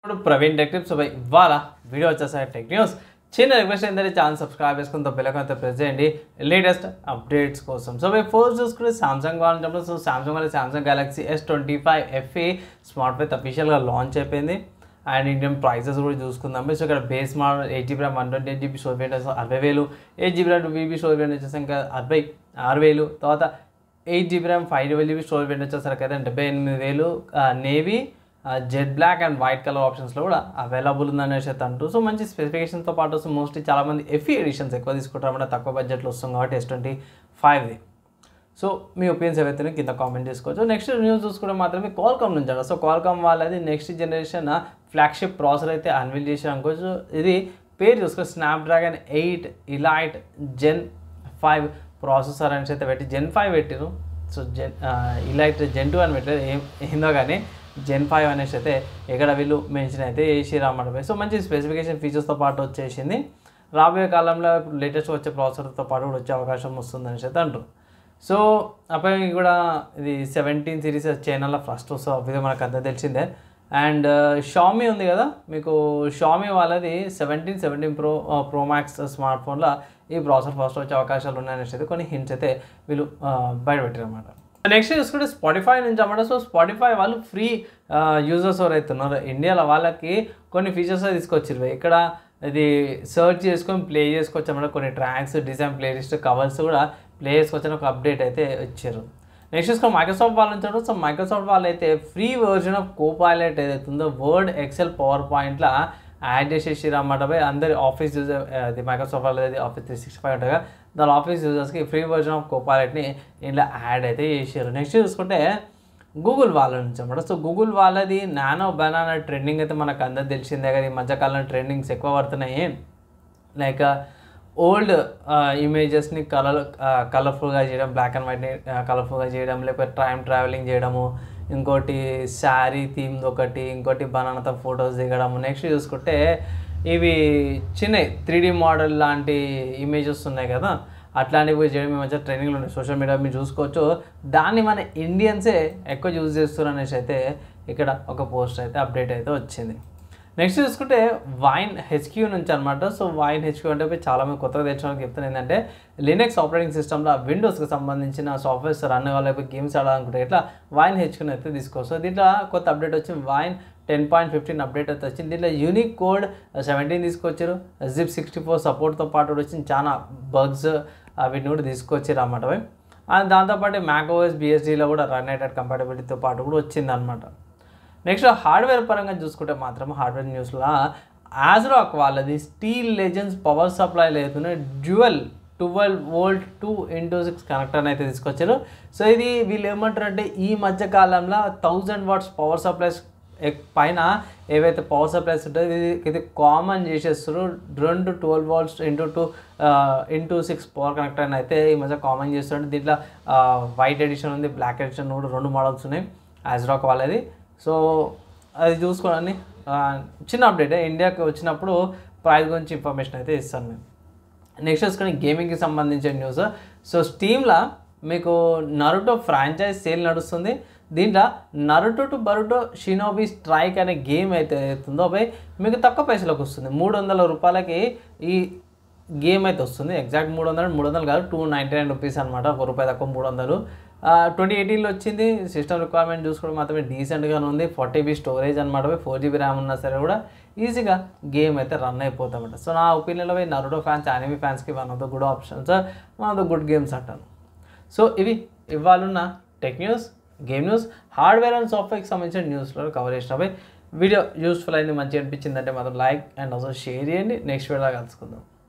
ఇప్పుడు Praveen tech tips ఇవాళ video వచ్చేసారి tech news. చిన్న రిక్వెస్ట్ ఏంటంటే ఛానల్ సబ్స్క్రైబ్ చేసుకుని బెల్ ఐకాన్ ప్రెస్ చేయండి లేటెస్ట్ అప్డేట్స్ కోసం. సో ఫోర్స్ చూసుకుంటే సామ్సంగ్ వాళ్ళని సో సామ్సంగ్ వాళ్ళ Samsung Galaxy S25 FE smart phone అఫీషియల్గా లాంచ్ అయిపోయింది. అండ్ ఇండియన్ ప్రైసెస్ కూడా చూసుకుందాం. సో ఇక్కడ base model 8GB RAM 128GB storage variant 60,000, 8GB RAM 2GB storage variant వచ్చేసి ఇంకా 66,000, తర్వాత 8GB RAM 512GB storage variant వచ్చేసరికి అయితే 78,000. Navy jet black and white colour ఆప్షన్స్లో కూడా అవైలబుల్ ఉందనేసి అయితే అంటూ. సో మంచి స్పెసిఫికేషన్తో పాటు వస్తుంది. మోస్ట్లీ చాలామంది FE ఎడిషన్స్ ఎక్కువ తీసుకుంటారు, తక్కువ బడ్జెట్లో వస్తుంది కాబట్టి S25ది. సో మీ ఒపీనియన్స్ ఏవైతే కింద కామెంట్ చేసుకోవచ్చు. నెక్స్ట్ న్యూస్ చూసుకుంటే మాత్రమే క్వాల్కామ్ నుంచి. సో క్వాల్కామ్ వాళ్ళది నెక్స్ట్ జనరేషన్ ఫ్లాగ్షిప్ ప్రాసెసర్ అయితే అన్వీల్ చేశారు అనుకోవచ్చు. ఇది పేరు చూసుకొని స్నాప్డ్రాగన్ 8 Elite Gen 5 ప్రాసెసర్ అనేసి అయితే పెట్టి Gen 5 పెట్టారు. సో Elite Gen 2 అని పెట్టారు. ఏందో కానీ Gen 5 అనేసి అయితే ఇక్కడ వీళ్ళు మెన్షన్ అయితే చేసి రామడమే. సో మంచి స్పెసిఫికేషన్ ఫీచర్స్తో పాటు వచ్చేసింది. రాబోయే కాలంలో లేటెస్ట్ వచ్చే ప్రాసెసర్తో పాటు కూడా వచ్చే అవకాశం వస్తుంది అనేసి అయితే అంటారు. సో అప్పటికి కూడా ఇది 17 సిరీస్ చైనాలో ఫస్ట్ వస్తుంది, ఇది మనకు అంతా తెలిసిందే. అండ్ షామీ ఉంది కదా మీకు, షామీ వాళ్ళది 17 Pro Max స్మార్ట్ ఫోన్లో ఈ ప్రాసెసర్ ఫస్ట్ వచ్చే అవకాశాలు ఉన్నాయనేసి అయితే కొన్ని హింట్స్ అయితే వీళ్ళు బయటపెట్టారు అన్నమాట. నెక్స్ట్ చూసుకుంటే స్పాటిఫై నుంచి అన్నమాట. సో స్పాటిఫై వాళ్ళు ఫ్రీ యూజర్స్ ఎవరైతే ఉన్నారో ఇండియాలో వాళ్ళకి కొన్ని ఫీచర్స్ తీసుకొచ్చారు. ఇక్కడ ఇది సర్చ్ చేసుకొని ప్లే చేసుకోవచ్చు అన్నమాట. కొన్ని ట్రాక్స్, డిజైన్, ప్లేలిస్ట్, కవర్స్ కూడా ప్లే చేసుకోవచ్చని ఒక అప్డేట్ అయితే ఇచ్చారు. నెక్స్ట్ చూసుకొని మైక్రోసాఫ్ట్ వాళ్ళు ఉంచారు. సో మైక్రోసాఫ్ట్ వాళ్ళు అయితే ఫ్రీ వర్జన్ ఆఫ్ కోపైలట్ ఏదైతే ఉందో వర్డ్, ఎక్సెల్, పవర్ పాయింట్లో యాడ్ చేసేసి అన్నమాట. అందరి ఆఫీస్ యూజర్ అది మైక్రోసాఫ్ట్ వాళ్ళది ఆఫీస్ 365 ఉంటుంది కదా, దాని ఆఫీస్ యూజర్స్కి ఫ్రీ వర్జన్ ఆఫ్ కోపైలట్ని ఇంట్లో యాడ్ అయితే చేశారు. నెక్స్ట్ చూసుకుంటే గూగుల్ వాళ్ళ నుంచి అన్నమాట. సో గూగుల్ వాళ్ళది నానో బనానా ట్రెండింగ్ అయితే మనకు అందరికి తెలిసిందే కదా. ఈ మధ్యకాలంలో ట్రెండింగ్స్ ఎక్కువ పడుతున్నాయి. లైక్ ఓల్డ్ ఇమేజెస్ని కలర్ఫుల్గా చేయడం, బ్లాక్ అండ్ వైట్ని కలర్ఫుల్గా చేయడం, లేకపోతే టైం ట్రావెలింగ్ చేయడము, ఇంకోటి శారీ థీమ్ది ఒకటి, ఇంకోటి బనానాతో ఫొటోస్ దిగడము. నెక్స్ట్ చూసుకుంటే ఇవి చిన్న 3D మోడల్ లాంటి ఇమేజెస్ ఉన్నాయి కదా, అట్లాంటివి చేయడం ఈ మధ్య ట్రైనింగ్లో ఉన్నాయి. సోషల్ మీడియా మీరు చూసుకోవచ్చు. దాన్ని మన ఇండియన్సే ఎక్కువ యూజ్ చేస్తున్నారు అనేసి అయితే ఇక్కడ ఒక పోస్ట్ అయితే అప్డేట్ అయితే వచ్చింది. నెక్స్ట్ చూసుకుంటే వైన్ HQ నుంచి అనమాట. సో వైన్ HQ అంటే చాలామంది కొత్తగా తెచ్చిన చెప్తాను ఏంటంటే లినక్స్ ఆపరేటింగ్ సిస్టమ్లో విండోస్కి సంబంధించిన సాఫ్ట్వేర్స్ రన్ అవ్వాలి, గేమ్స్ ఆడాలనుకుంటే ఇట్లా వైన్ HQని అయితే తీసుకోవచ్చు. దీంట్లో కొత్త అప్డేట్ వచ్చింది, వైన్ 10.15 అప్డేట్ అయితే వచ్చింది. దీంట్లో యూనిక్ కోడ్ 17 తీసుకొచ్చారు. ZIP 64 సపోర్ట్తో పాటు వచ్చింది. చాలా బగ్స్ వీటిని కూడా తీసుకొచ్చారు అన్నమాట. అండ్ దాంతోపాటు macOS BSDలో కూడా రన్ అయ్యేటట్టు కంపాటబిలిటీతో పాటు కూడా వచ్చింది అనమాట. నెక్స్ట్ హార్డ్వేర్ పరంగా చూసుకుంటే మాత్రం హార్డ్వేర్ న్యూస్లో ASRock వాళ్ళది స్టీల్ లెజెండ్స్ పవర్ సప్లైలో అవుతున్నాయి డ్యూయల్ 12V 2x6 కనెక్టర్ని అయితే తీసుకొచ్చారు. సో ఇది వీళ్ళు ఏమంటారంటే ఈ మధ్య కాలంలో 1000 watts పవర్ సప్లైస్ పైన ఏవైతే పవర్ సప్లైస్ ఉంటాయో ఇది కామన్ చేసేస్తారు. 2 12V into 6 పవర్ కనెక్టర్ని అయితే ఈ మధ్య కామన్ చేస్తారు. దీంట్లో వైట్ ఎడిషన్ ఉంది, బ్లాక్ ఎడిషన్ కూడా 2 మోడల్స్ ఉన్నాయి ASRock వాళ్ళది. సో అది చూసుకోండి. చిన్న అప్డేట్ ఇండియాకి వచ్చినప్పుడు ప్రైస్ గురించి ఇన్ఫర్మేషన్ అయితే ఇస్తాను మేము. నెక్స్ట్ చూసుకొని గేమింగ్కి సంబంధించిన న్యూస్. సో స్టీమ్లో మీకు నరుటో ఫ్రాంచైజ్ సేల్ నడుస్తుంది. దీంట్లో Naruto to Boruto Shinobi strike అనే గేమ్ అయితే అవుతుందో మీకు తక్కువ పైసలకు వస్తుంది. 300 రూపాయలకి ఈ గేమ్ అయితే వస్తుంది. ఎగ్జాక్ట్ 300 కాదు, 299 రూపీస్ అనమాట. ₹1 తక్కువ 300. 2018లో వచ్చింది. సిస్టమ్ రిక్వైర్మెంట్ చూసుకోవడం మాత్రమే డీసెంట్గానే ఉంది. 40GB స్టోరేజ్ అనమాట. 4GB RAM ఉన్నా సరే కూడా ఈజీగా గేమ్ అయితే రన్ అయిపోతామట. సో నా ఒపీనియన్లో నరుటో ఫ్యాన్స్, యానిమీ ఫ్యాన్స్కి one of the good options, one of the good games అంటాను. సో ఇవి ఇవాళ tech news, game news, hardware and సాఫ్ట్వేర్కి సంబంధించిన న్యూస్లో కవర్ చేసినవి. వీడియో యూస్ఫుల్ అయింది, మంచిగా అనిపించిందంటే మాత్రం లైక్ అండ్ ఆల్సో షేర్ చేయండి. నెక్స్ట్ వీడియోలో కలుసుకుందాం.